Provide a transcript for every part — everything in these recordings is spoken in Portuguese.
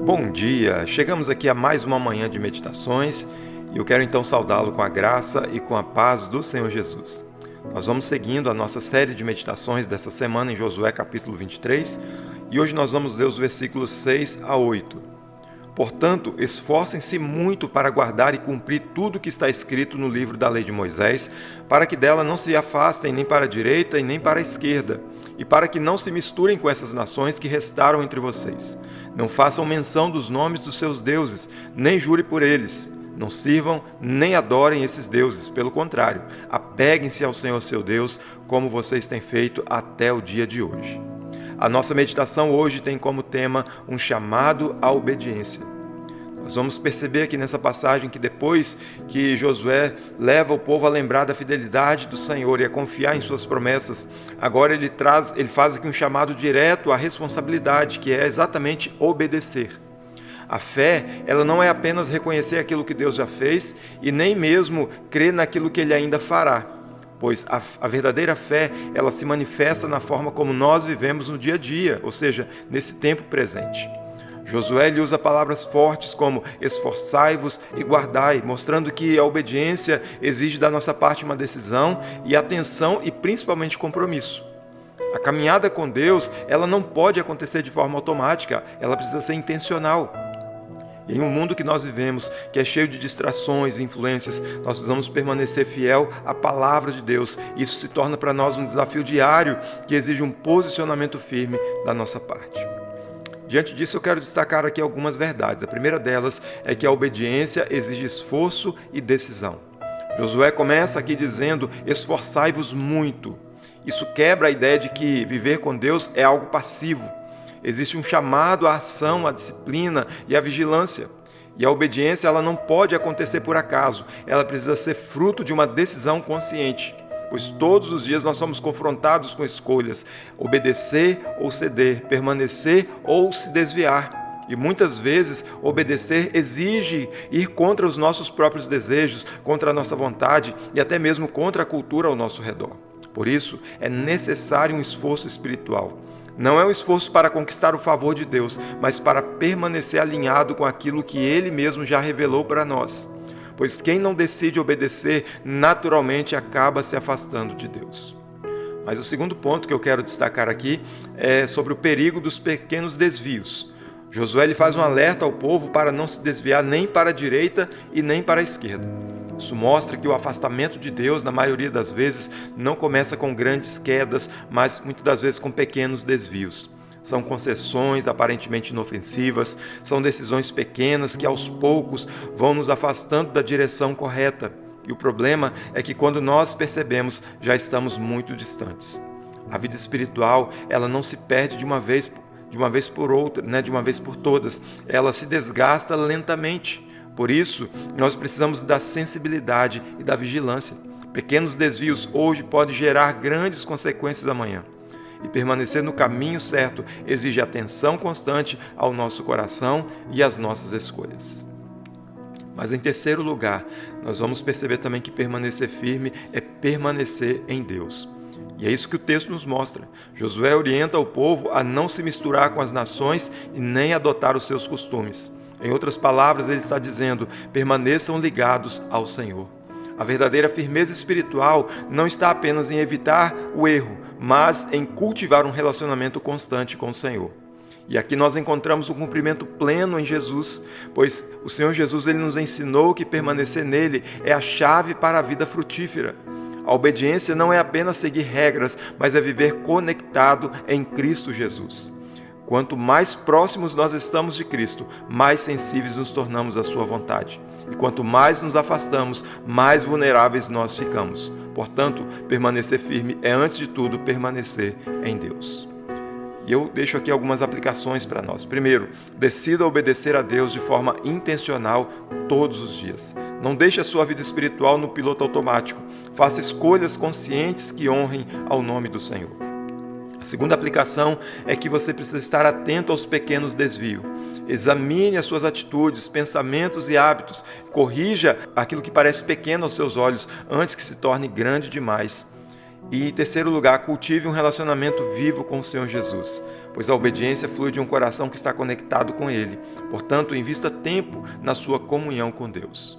Bom dia! Chegamos aqui a mais uma manhã de meditações e eu quero então saudá-lo com a graça e com a paz do Senhor Jesus. Nós vamos seguindo a nossa série de meditações dessa semana em Josué capítulo 23 e hoje nós vamos ler os versículos 6 a 8. Portanto, esforcem-se muito para guardar e cumprir tudo o que está escrito no livro da lei de Moisés, para que dela não se afastem nem para a direita e nem para a esquerda, e para que não se misturem com essas nações que restaram entre vocês. Não façam menção dos nomes dos seus deuses, nem jure por eles. Não sirvam nem adorem esses deuses. Pelo contrário, apeguem-se ao Senhor seu Deus, como vocês têm feito até o dia de hoje. A nossa meditação hoje tem como tema um chamado à obediência. Nós vamos perceber aqui nessa passagem que depois que Josué leva o povo a lembrar da fidelidade do Senhor e a confiar em suas promessas, agora ele faz aqui um chamado direto à responsabilidade, que é exatamente obedecer. A fé, ela não é apenas reconhecer aquilo que Deus já fez e nem mesmo crer naquilo que Ele ainda fará, pois a verdadeira fé, ela se manifesta na forma como nós vivemos no dia a dia, ou seja, nesse tempo presente. Josué ele usa palavras fortes como esforçai-vos e guardai, mostrando que a obediência exige da nossa parte uma decisão e atenção e principalmente compromisso. A caminhada com Deus, ela não pode acontecer de forma automática, ela precisa ser intencional. E em um mundo que nós vivemos, que é cheio de distrações e influências, nós precisamos permanecer fiel à palavra de Deus. Isso se torna para nós um desafio diário que exige um posicionamento firme da nossa parte. Diante disso, eu quero destacar aqui algumas verdades. A primeira delas é que a obediência exige esforço e decisão. Josué começa aqui dizendo, esforçai-vos muito. Isso quebra a ideia de que viver com Deus é algo passivo. Existe um chamado à ação, à disciplina e à vigilância. E a obediência ela não pode acontecer por acaso. Ela precisa ser fruto de uma decisão consciente. Pois todos os dias nós somos confrontados com escolhas, obedecer ou ceder, permanecer ou se desviar. E muitas vezes obedecer exige ir contra os nossos próprios desejos, contra a nossa vontade e até mesmo contra a cultura ao nosso redor. Por isso, é necessário um esforço espiritual. Não é um esforço para conquistar o favor de Deus, mas para permanecer alinhado com aquilo que Ele mesmo já revelou para nós. Pois quem não decide obedecer, naturalmente acaba se afastando de Deus. Mas o segundo ponto que eu quero destacar aqui é sobre o perigo dos pequenos desvios. Josué ele faz um alerta ao povo para não se desviar nem para a direita e nem para a esquerda. Isso mostra que o afastamento de Deus, na maioria das vezes, não começa com grandes quedas, mas muitas das vezes com pequenos desvios. São concessões aparentemente inofensivas, são decisões pequenas que aos poucos vão nos afastando da direção correta. E o problema é que quando nós percebemos, já estamos muito distantes. A vida espiritual, ela não se perde de uma vez por outra, de uma vez por todas. Ela se desgasta lentamente. Por isso, nós precisamos da sensibilidade e da vigilância. Pequenos desvios hoje podem gerar grandes consequências amanhã. E permanecer no caminho certo exige atenção constante ao nosso coração e às nossas escolhas. Mas em terceiro lugar, nós vamos perceber também que permanecer firme é permanecer em Deus. E é isso que o texto nos mostra. Josué orienta o povo a não se misturar com as nações e nem adotar os seus costumes. Em outras palavras, ele está dizendo, permaneçam ligados ao Senhor. A verdadeira firmeza espiritual não está apenas em evitar o erro, mas em cultivar um relacionamento constante com o Senhor. E aqui nós encontramos um cumprimento pleno em Jesus, pois o Senhor Jesus ele nos ensinou que permanecer nele é a chave para a vida frutífera. A obediência não é apenas seguir regras, mas é viver conectado em Cristo Jesus. Quanto mais próximos nós estamos de Cristo, mais sensíveis nos tornamos à sua vontade. E quanto mais nos afastamos, mais vulneráveis nós ficamos. Portanto, permanecer firme é, antes de tudo, permanecer em Deus. E eu deixo aqui algumas aplicações para nós. Primeiro, decida obedecer a Deus de forma intencional todos os dias. Não deixe a sua vida espiritual no piloto automático. Faça escolhas conscientes que honrem ao nome do Senhor. A segunda aplicação é que você precisa estar atento aos pequenos desvios. Examine as suas atitudes, pensamentos e hábitos. Corrija aquilo que parece pequeno aos seus olhos antes que se torne grande demais. E em terceiro lugar, cultive um relacionamento vivo com o Senhor Jesus. pois a obediência flui de um coração que está conectado com Ele. Portanto, invista tempo na sua comunhão com Deus.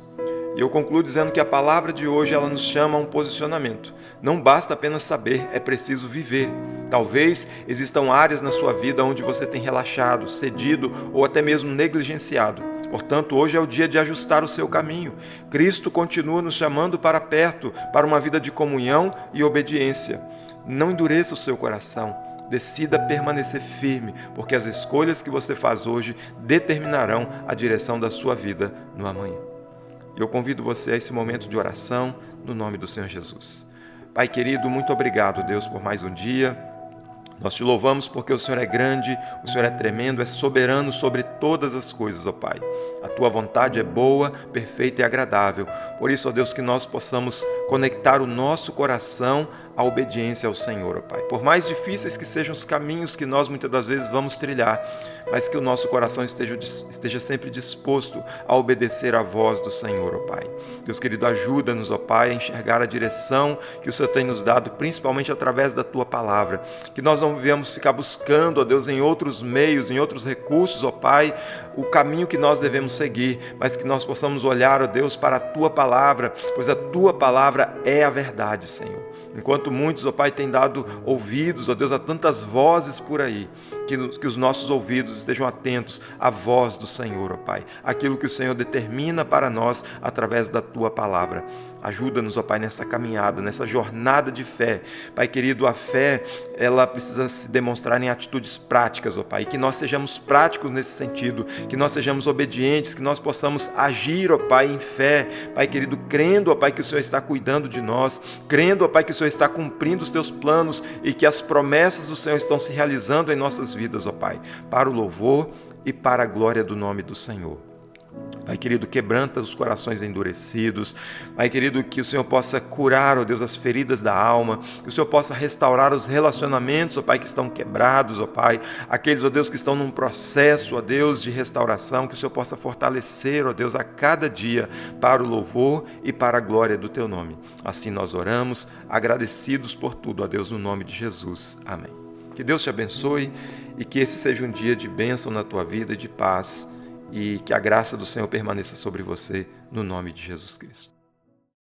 E eu concluo dizendo que a palavra de hoje ela nos chama a um posicionamento. Não basta apenas saber, é preciso viver. Talvez existam áreas na sua vida onde você tem relaxado, cedido ou até mesmo negligenciado. Portanto, hoje é o dia de ajustar o seu caminho. Cristo continua nos chamando para perto, para uma vida de comunhão e obediência. Não endureça o seu coração. Decida permanecer firme, porque as escolhas que você faz hoje determinarão a direção da sua vida no amanhã. Eu convido você a esse momento de oração no nome do Senhor Jesus. Pai querido, muito obrigado, Deus, por mais um dia. Nós te louvamos porque o Senhor é grande, o Senhor é tremendo, é soberano sobre todas as coisas, ó Pai. A Tua vontade é boa, perfeita e agradável. Por isso, ó Deus, que nós possamos conectar o nosso coração à obediência ao Senhor, ó Pai. Por mais difíceis que sejam os caminhos que nós muitas das vezes vamos trilhar, mas que o nosso coração esteja sempre disposto a obedecer à voz do Senhor, ó Pai. Deus querido, ajuda-nos, ó Pai, a enxergar a direção que o Senhor tem nos dado, principalmente através da Tua palavra. Que nós não viemos ficar buscando, ó Deus, em outros meios, em outros recursos, ó Pai, o caminho que nós devemos seguir, mas que nós possamos olhar, ó Deus, para a Tua palavra, pois a Tua palavra é a verdade, Senhor. Enquanto muitos, ó Pai, têm dado ouvidos, ó Deus, a tantas vozes por aí, que os nossos ouvidos estejam atentos à voz do Senhor, ó Pai, aquilo que o Senhor determina para nós através da Tua palavra. Ajuda-nos, ó Pai, nessa caminhada, nessa jornada de fé. Pai querido, a fé, ela precisa se demonstrar em atitudes práticas, ó Pai, que nós sejamos práticos nesse sentido, que nós sejamos obedientes, que nós possamos agir, ó Pai, em fé, Pai querido, crendo, ó Pai, que o Senhor está cuidando de nós, crendo, ó Pai, que o Senhor está cumprindo os Teus planos e que as promessas do Senhor estão se realizando em nossas vidas, ó Pai, para o louvor e para a glória do nome do Senhor. Pai querido, quebranta os corações endurecidos. Pai querido, que o Senhor possa curar, ó Deus, as feridas da alma, que o Senhor possa restaurar os relacionamentos, ó Pai, que estão quebrados, ó Pai, aqueles, ó Deus, que estão num processo, ó Deus, de restauração, que o Senhor possa fortalecer, ó Deus, a cada dia para o louvor e para a glória do Teu nome. Assim nós oramos, agradecidos por tudo, ó Deus, no nome de Jesus. Amém. Que Deus te abençoe e que esse seja um dia de bênção na tua vida e de paz, e que a graça do Senhor permaneça sobre você, no nome de Jesus Cristo.